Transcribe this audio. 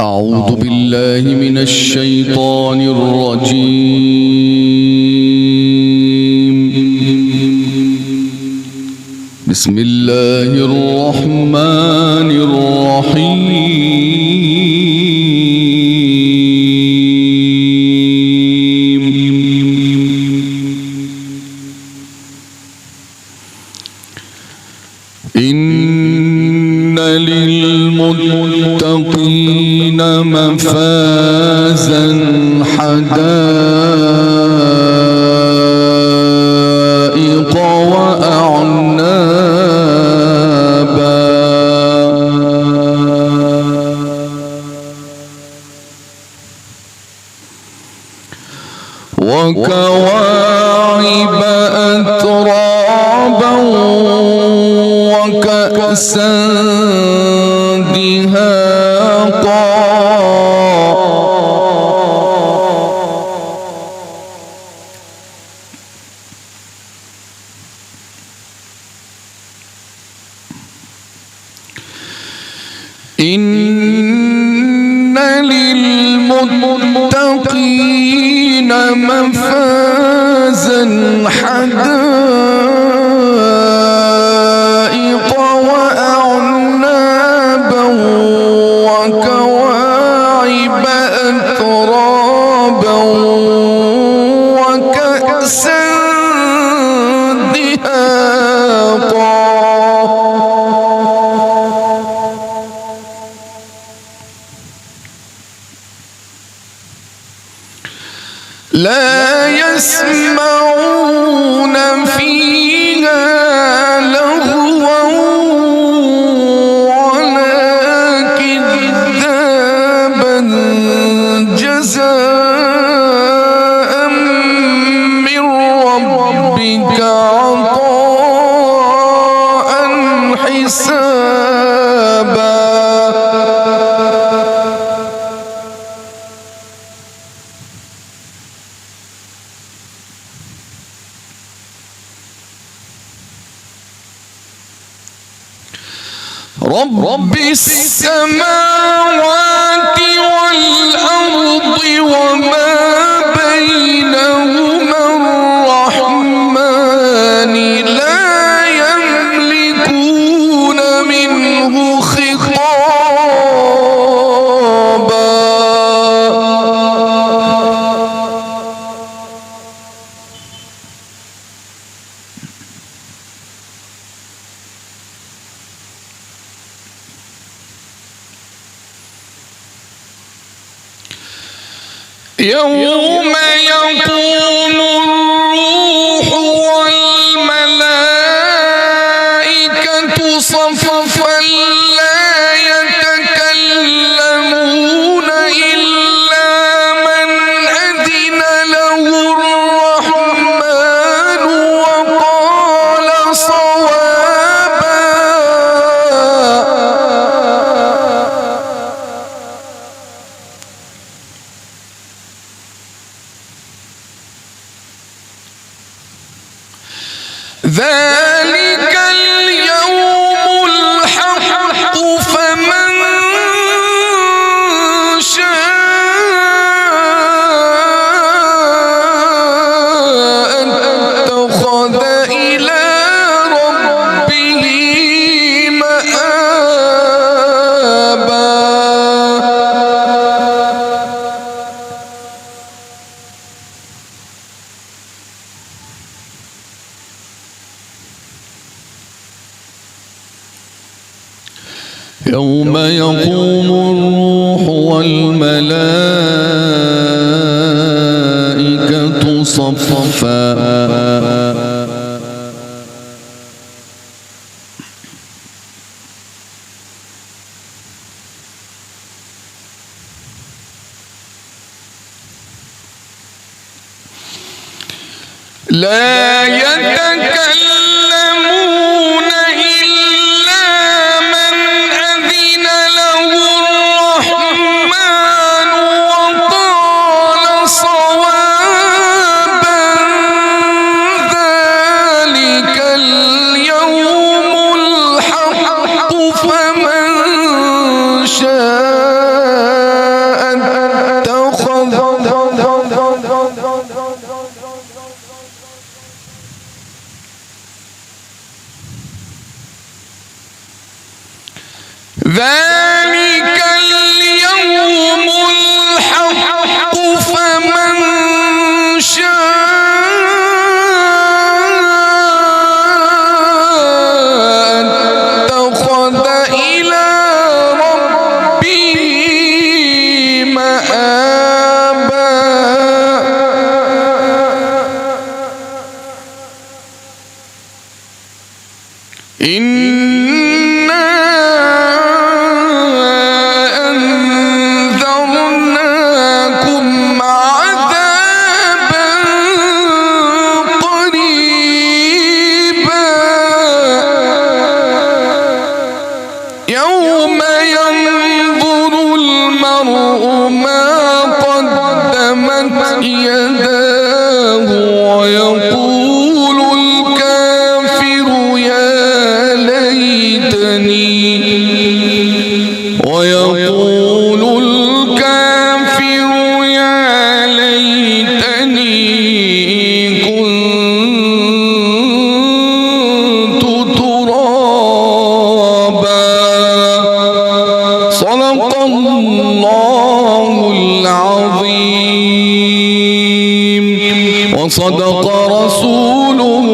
أعوذ بالله من الشيطان الرجيم. بسم الله الرحمن الرحيم. إن للمتقين مفازا حدائق وأعنابا وكواعب أترابا وكأسا دهاقا إن للمتقين مفازا حدائق وأعنابا وكواعب أترابا وكأسا دهاقا لا يسمعون فيها لغوا ولا كذابا جزاء من ربك عطاء حسابا رب السماوات والأرض وما بينهما الرحمن لا يملكون منه خطابا يوم يقوم الروح والملائكة صفا لا يتكلمون إلا من أذن له الرحمن وقال صوابا ذلك اليوم الحق فمن شاء اتخذ إلى ربه مآبا يوم يقوم الروح والملائكة صفا لا يتكلمون إلا من أذن له الرحمن وقال صوابا ذلك اليوم الحق فمن شاء ذلك اليوم الحق فمن شاء اتخذ إلى ربه مآبا إنا أنذرناكم عذابا قريبا يوم ينظر المرء ما قدمت يداه ويقول الكافر يا ليتني كنت ترابا. صدق الله العظيم وصدق رسوله